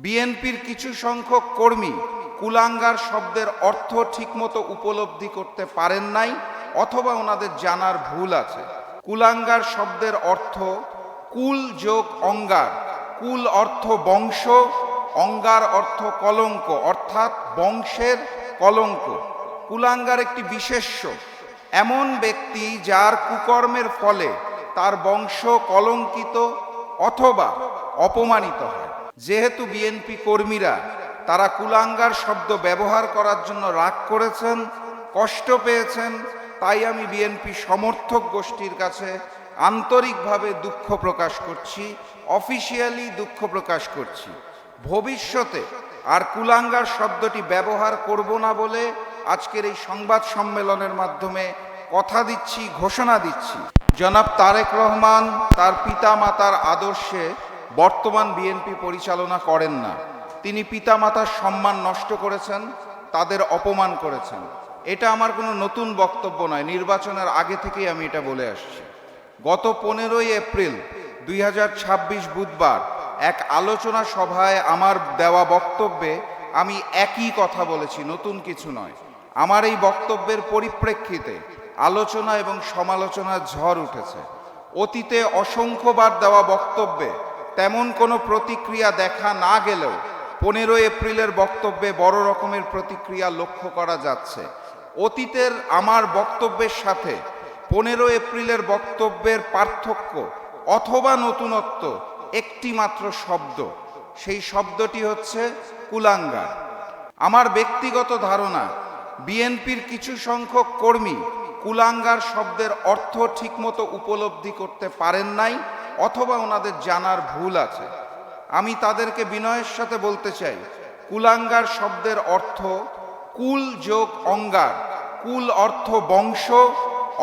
বিএনপির কিছু সংখ্যক কর্মী কুলাঙ্গার শব্দের অর্থ ঠিকমতো উপলব্ধি করতে পারেন নাই অথবা ওনাদের জানার ভুল আছে। কুলাঙ্গার শব্দের অর্থ কুল যোগ অঙ্গার। কুল অর্থ বংশ, অঙ্গার অর্থ কলঙ্ক, অর্থাৎ বংশের কলঙ্ক। কুলাঙ্গার একটি বিশেষ্য, এমন ব্যক্তি যার কুকর্মের ফলে তার বংশ কলঙ্কিত অথবা অপমানিত হয়। যেহেতু বিএনপি কর্মীরা তারা কুলাঙ্গার শব্দ ব্যবহার করার জন্য রাগ করেছেন, কষ্ট পেয়েছেন, তাই আমি বিএনপি সমর্থক গোষ্ঠীর কাছে আন্তরিকভাবে দুঃখ প্রকাশ করছি, অফিসিয়ালি দুঃখ প্রকাশ করছি। ভবিষ্যতে আর কুলাঙ্গার শব্দটি ব্যবহার করব না বলে আজকের এই সংবাদ সম্মেলনের মাধ্যমে কথা দিচ্ছি, ঘোষণা দিচ্ছি। জনাব তারেক রহমান তার পিতামাতার আদর্শে বর্তমান বিএনপি পরিচালনা করেন না। তিনি পিতামাতার সম্মান নষ্ট করেছেন, তাদের অপমান করেছেন। এটা আমার কোনো নতুন বক্তব্য নয়, নির্বাচনের আগে থেকেই আমি এটা বলে আসছি। গত 15ই এপ্রিল 2026 বুধবার এক আলোচনা সভায় আমার দেওয়া বক্তব্যে আমি একই কথা বলেছি, নতুন কিছু নয়। আমার এই বক্তব্যের পরিপ্রেক্ষিতে আলোচনা এবং সমালোচনার ঝড় উঠেছে। অতীতে অসংখ্যবার দেওয়া বক্তব্যে তেমন কোনো প্রতিক্রিয়া দেখা না গেলেও 15 এপ্রিলের বক্তব্যে বড় রকমের প্রতিক্রিয়া লক্ষ্য করা যাচ্ছে। অতীতের আমার বক্তব্যের সাথে 15 এপ্রিলের বক্তব্যের পার্থক্য অথবা নতুনত্ব একটি মাত্র শব্দ, সেই শব্দটি হচ্ছে কুলাঙ্গার। আমার ব্যক্তিগত ধারণা, বিএনপির কিছু সংখ্যক কর্মী কুলাঙ্গার শব্দের অর্থ ঠিকমতো উপলব্ধি করতে পারেন নাই অথবা ওনাদের জানার ভুল আছে। আমি তাদেরকে বিনয়ের সাথে বলতে চাই, কুলাঙ্গার শব্দের অর্থ কুল যোগ অঙ্গার। কুল অর্থ বংশ,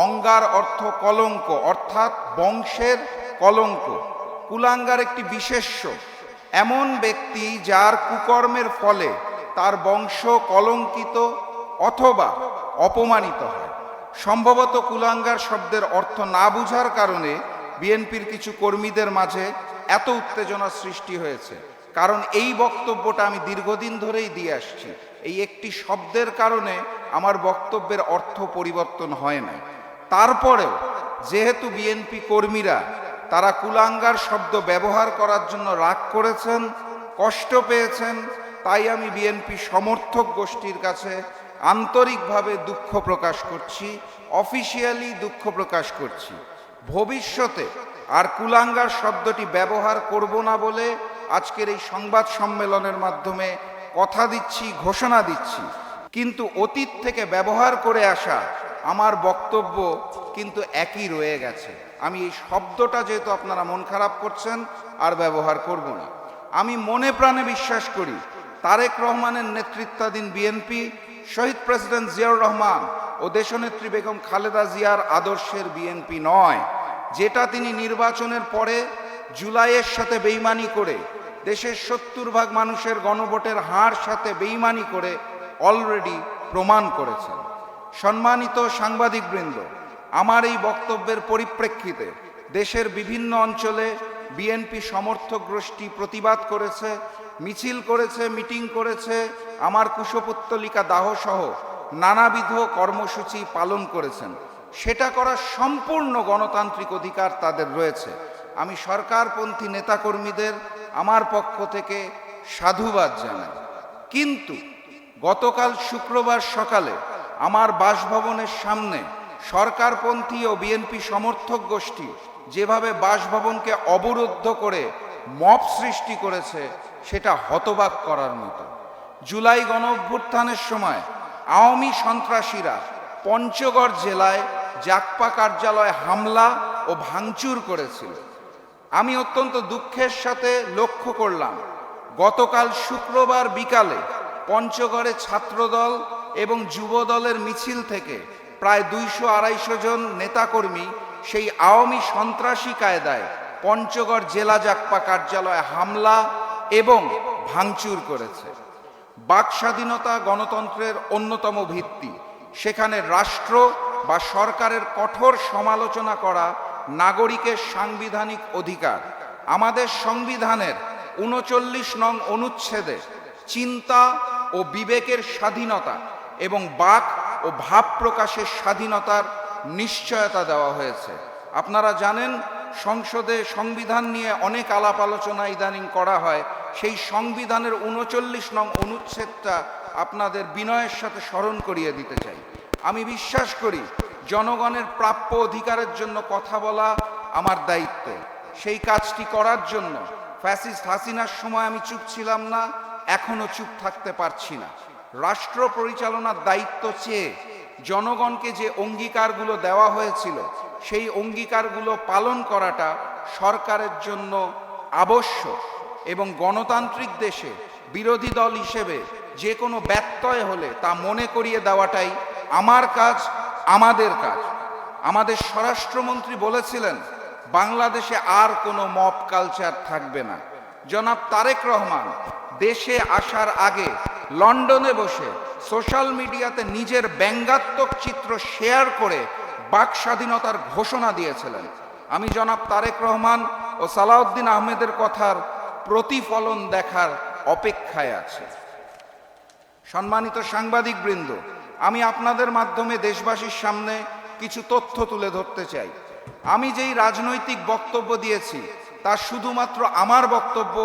অঙ্গার অর্থ কলঙ্ক, অর্থাৎ বংশের কলঙ্ক। কুলাঙ্গার একটি বিশেষ্য, এমন ব্যক্তি যার কুকর্মের ফলে তার বংশ কলঙ্কিত অথবা অপমানিত হয়। সম্ভবত কুলাঙ্গার শব্দের অর্থ না বুঝার কারণে বিএনপির কিছু কর্মীদের মাঝে এত উত্তেজনা সৃষ্টি হয়েছে। কারণ এই বক্তব্যটা আমি দীর্ঘদিন ধরেই দিয়ে আসছি। এই একটি শব্দের কারণে আমার বক্তব্যের অর্থ পরিবর্তন হয় না। তারপরেও যেহেতু বিএনপি কর্মীরা তারা কুলাঙ্গার শব্দ ব্যবহার করার জন্য রাগ করেছেন, কষ্ট পেয়েছেন, তাই আমি বিএনপি সমর্থক গোষ্ঠীর কাছে আন্তরিকভাবে দুঃখ প্রকাশ করছি, অফিসিয়ালি দুঃখ প্রকাশ করছি। ভবিষ্যতে আর কুলাঙ্গার শব্দটি ব্যবহার করব না বলে আজকের এই সংবাদ সম্মেলনের মাধ্যমে কথা দিচ্ছি, ঘোষণা দিচ্ছি। কিন্তু অতীত থেকে ব্যবহার করে আসা আমার বক্তব্য কিন্তু একই রয়ে গেছে। আমি এই শব্দটা যেহেতু আপনারা মন খারাপ করছেন আর ব্যবহার করব না। আমি মনে প্রাণে বিশ্বাস করি তারেক রহমানের নেতৃত্বাধীন বিএনপি শহীদ প্রেসিডেন্ট জিয়াউর রহমান ও দেশনেত্রী বেগম খালেদা জিয়ার আদর্শের বিএনপি নয়, যেটা তিনি নির্বাচনের পরে জুলাইয়ের সাথে বেইমানি করে, দেশের 70% মানুষের গণভোটের হার সাথে বেইমানি করে অলরেডি প্রমাণ করেছেন। সম্মানিত সাংবাদিকবৃন্দ, আমার এই বক্তব্যের পরিপ্রেক্ষিতে দেশের বিভিন্ন অঞ্চলে বিএনপি সমর্থক গোষ্ঠী প্রতিবাদ করেছে, মিছিল করেছে, মিটিং করেছে, আমার কুশপুত্তলিকা দাহসহ নানাবিধ কর্মসূচি পালন করেছেন। সেটা করার সম্পূর্ণ গণতান্ত্রিক অধিকার তাদের রয়েছে। আমি সরকারপন্থী নেতাকর্মীদের আমার পক্ষ থেকে সাধুবাদ জানাই। কিন্তু গতকাল শুক্রবার সকালে আমার বাসভবনের সামনে সরকারপন্থী ও বিএনপি সমর্থক গোষ্ঠী যেভাবে বাসভবনকে অবরুদ্ধ করে মব সৃষ্টি করেছে, সেটা হতবাক করার মতো। জুলাই গণঅভ্যুত্থানের সময় আওয়ামী সন্ত্রাসীরা পঞ্চগড় জেলায় জাকপা কার্যালয়ে হামলা ও ভাঙচুর করেছিল। আমি অত্যন্ত দুঃখের সাথে লক্ষ্য করলাম গতকাল শুক্রবার বিকালে পঞ্চগড়ে ছাত্রদল এবং যুবদলের মিছিল থেকে প্রায় 200-250 জন নেতাকর্মী সেই আওয়ামী সন্ত্রাসী কায়দায় পঞ্চগড় জেলা জাকপা কার্যালয়ে হামলা এবং ভাঙচুর করেছে। বাক স্বাধীনতা গণতন্ত্রের অন্যতম ভিত্তি। সেখানে রাষ্ট্র বা সরকারের কঠোর সমালোচনা করা নাগরিকের সাংবিধানিক অধিকার। আমাদের সংবিধানের ৩৯ নং অনুচ্ছেদে চিন্তা ও বিবেকের স্বাধীনতা এবং বাক ও ভাব প্রকাশের স্বাধীনতার নিশ্চয়তা দেওয়া হয়েছে। আপনারা জানেন, সংসদে সংবিধান নিয়ে অনেক আলাপ আলোচনা ইদানিং করা হয়। সেই সংবিধানের ৩৯ নং অনুচ্ছেদটা আপনাদের বিনয়ের সাথে স্মরণ করিয়ে দিতে চাই। আমি বিশ্বাস করি জনগণের প্রাপ্য অধিকারের জন্য কথা বলা আমার দায়িত্ব। সেই কাজটি করার জন্য ফ্যাসিস্ট হাসিনার সময় আমি চুপ ছিলাম না, এখনো চুপ থাকতে পারছি না। রাষ্ট্র পরিচালনার দায়িত্ব চেয়ে জনগণকে যে অঙ্গীকারগুলো দেওয়া হয়েছিল সেই অঙ্গীকারগুলো পালন করাটা সরকারের জন্য আবশ্যক, এবং গণতান্ত্রিক দেশে বিরোধী দল হিসেবে যে কোনো ব্যত্যয় হলে তা মনে করিয়ে দেওয়াটাই আমার কাজ, আমাদের কাজ। আমাদের স্বরাষ্ট্রমন্ত্রী বলেছিলেন বাংলাদেশে আর কোনো মব কালচার থাকবে না। জনাব তারেক রহমান দেশে আসার আগে লন্ডনে বসে সোশ্যাল মিডিয়াতে নিজের ব্যঙ্গাত্মক চিত্র শেয়ার করে বাক স্বাধীনতার ঘোষণা দিয়েছিলেন। আমি জনাব তারেক রহমান ও সালাউদ্দিন আহমেদের কথার প্রতিফলন দেখার অপেক্ষায় আছি। সম্মানিত সাংবাদিকবৃন্দ, আমি আপনাদের মাধ্যমে দেশবাসীর সামনে কিছু তথ্য তুলে ধরতে চাই। আমি যেই রাজনৈতিক বক্তব্য দিয়েছি তা শুধুমাত্র আমার বক্তব্য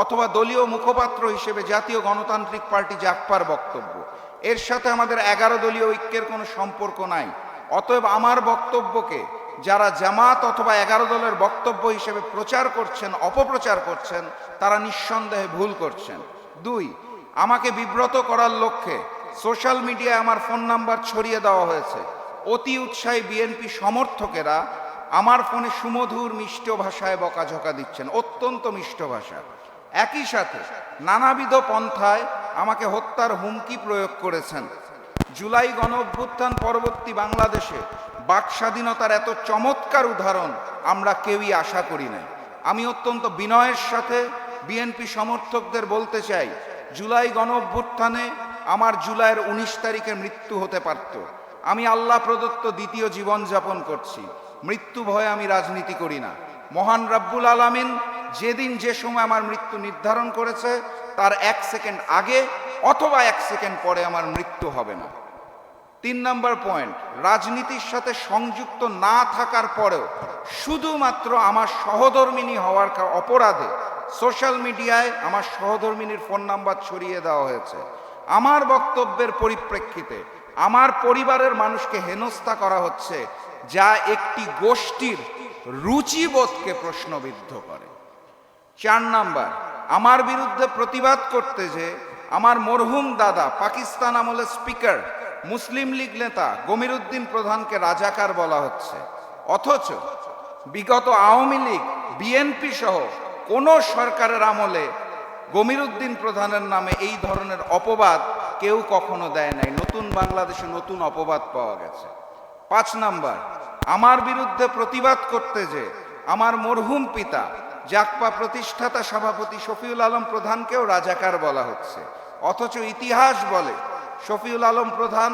অথবা দলীয় মুখপাত্র হিসেবে জাতীয় গণতান্ত্রিক পার্টি জাগপার বক্তব্য। এর সাথে আমাদের 11 দলীয় ঐক্যের কোনো সম্পর্ক নাই। অতএব আমার বক্তব্যকে যারা জামাত অথবা 11 দলের বক্তব্য হিসেবে প্রচার করছেন, অপপ্রচার করছেন, তারা নিঃসন্দেহে ভুল করছেন। 2, আমাকে বিব্রত করার লক্ষ্যে সোশ্যাল মিডিয়ায় আমার ফোন নাম্বার ছড়িয়ে দেওয়া হয়েছে। অতি উৎসাহী বিএনপি সমর্থকেরা আমার ফোনে সুমধুর মিষ্ট ভাষায় বকাঝকা দিচ্ছেন, অত্যন্ত মিষ্ট ভাষা। একই সাথে নানাবিধ পন্থায় আমাকে হত্যার হুমকি প্রয়োগ করেছেন। জুলাই গণ অভ্যুত্থান পরবর্তী বাংলাদেশে বাক স্বাধীনতার এত চমৎকার উদাহরণ আমরা কেউই আশা করি নাই। আমি অত্যন্ত বিনয়ের সাথে বিএনপি সমর্থকদের বলতে চাই, জুলাই গণ অভ্যুত্থানে আমার জুলাইয়ের 19 তারিখে মৃত্যু হতে পারত। আমি আল্লাহ প্রদত্ত দ্বিতীয় জীবন যাপন করছি। মৃত্যু ভয়ে আমি রাজনীতি করি না। মহান রাব্বুল আলামিন যেদিন যে সময় আমার মৃত্যু নির্ধারণ করেছে তার 1 সেকেন্ড আগে অথবা 1 সেকেন্ড পরে আমার মৃত্যু হবে না। 3 নম্বর পয়েন্ট, রাজনীতির সাথে সংযুক্ত না থাকার পরেও শুধুমাত্র আমার সহধর্মিণী হওয়ার অপরাধে সোশ্যাল মিডিয়ায় আমার সহধর্মিণীর ফোন নাম্বার ছড়িয়ে দেওয়া হয়েছে। আমার বক্তব্যের পরিপ্রেক্ষিতে আমার পরিবারের মানুষকে হেনস্থা করা হচ্ছে, যা একটি গোষ্ঠীর রুচিবোধকে প্রশ্নবিদ্ধ করে। 4 নাম্বার, আমার বিরুদ্ধে প্রতিবাদ করতে যে আমার মরহুম দাদা পাকিস্তান আমলের স্পিকার মুসলিম লীগ নেতা গমিরুদ্দিন প্রধানকে রাজাকার বলা হচ্ছে, অথচ বিগত আওয়ামী লীগ, বিএনপি সহ কোন সরকারের আমলে গমিরুদ্দিন প্রধানের নামে এই ধরনের অপবাদ কেউ কখনো দেয় নাই। নতুন বাংলাদেশে নতুন অপবাদ পাওয়া গেছে। 5 নাম্বার, আমার বিরুদ্ধে প্রতিবাদ করতে যে আমার মরহুম পিতা জাগপা প্রতিষ্ঠাতা সভাপতি শফিউল আলম প্রধানকেও রাজাকার বলা হচ্ছে, অথচ ইতিহাস বলে শফিউল আলম প্রধান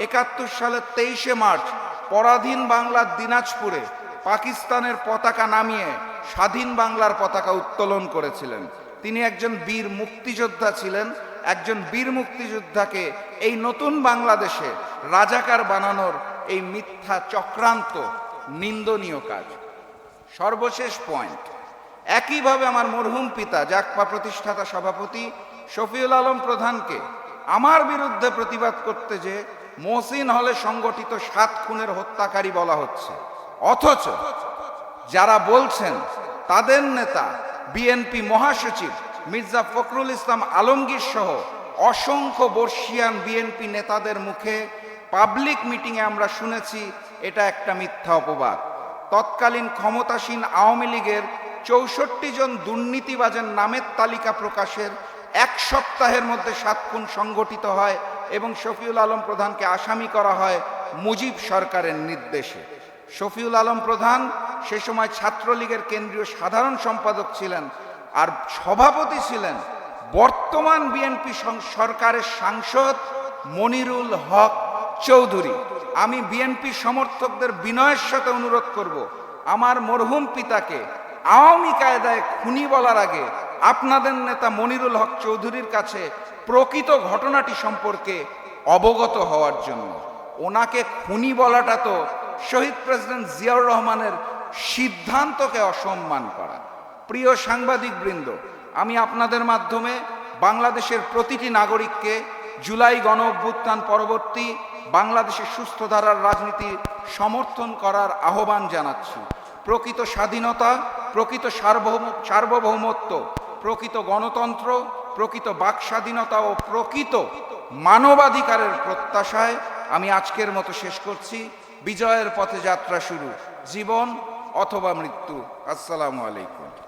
71 সালের 23শে মার্চ পরাধীন বাংলার দিনাজপুরে পাকিস্তানের পতাকা নামিয়ে স্বাধীন বাংলার পতাকা উত্তোলন করেছিলেন। তিনি একজন বীর মুক্তিযোদ্ধা ছিলেন। একজন বীর মুক্তিযোদ্ধাকে এই নতুন বাংলাদেশে রাজাকার বানানোর এই মিথ্যা চক্রান্ত নিন্দনীয় কাজ। সর্বশেষ পয়েন্ট, একইভাবে আমার মরহুম পিতা জাগপা প্রতিষ্ঠাতা সভাপতি শফিউল আলম প্রধানকে আমার বিরুদ্ধে প্রতিবাদ করতে যে মহসিন হলে সংগঠিত 7 খুনের হত্যাকারী বলা হচ্ছে, অথচ যারা বলছেন তাদের নেতা বিএনপি মহাসচিব মির্জা ফখরুল ইসলাম আলমগীর সহ অসংখ্য বর্ষিয়ান বিএনপি নেতাদের মুখে পাবলিক মিটিংয়ে আমরা শুনেছি এটা একটা মিথ্যা অপবাদ। তৎকালীন ক্ষমতাসীন আওয়ামী লীগের 64 জন দুর্নীতিবাজের নামের তালিকা প্রকাশের 1 সপ্তাহের মধ্যে 7 খুন সংগঠিত হয় এবং শফিউল আলম প্রধানকে আসামি করা হয় মুজিব সরকারের নির্দেশে। শফিউল আলম প্রধান সে সময় ছাত্রলীগের কেন্দ্রীয় সাধারণ সম্পাদক ছিলেন, আর সভাপতি ছিলেন বর্তমান বিএনপি সরকারের সাংসদ মনিরুল হক চৌধুরী। আমি বিএনপি সমর্থকদের বিনয়ের সাথে অনুরোধ করব, আমার মরহুম পিতাকে আওয়ামী কায়দায় খুনি বলার আগে আপনাদের নেতা মনিরুল হক চৌধুরীর কাছে প্রকৃত ঘটনাটি সম্পর্কে অবগত হওয়ার জন্য। ওনাকে খুনি বলাটা তো শহীদ প্রেসিডেন্ট জিয়াউর রহমানের সিদ্ধান্তকে অসম্মান করা। প্রিয় সাংবাদিক বৃন্দ, আমি আপনাদের মাধ্যমে বাংলাদেশের প্রতিটি নাগরিককে জুলাই গণ অভ্যুত্থান পরবর্তী বাংলাদেশের সুস্থ ধারার রাজনীতি সমর্থন করার আহ্বান জানাচ্ছি। প্রকৃত স্বাধীনতা, প্রকৃত সার্বভৌমত্ব, প্রকৃত গণতন্ত্র, প্রকৃত বাক স্বাধীনতা ও প্রকৃত মানবাধিকারের প্রত্যাশায় আমি আজকের মতো শেষ করছি। বিজয়ের পথে যাত্রা শুরু, জীবন অথবা মৃত্যু। আসসালামু আলাইকুম।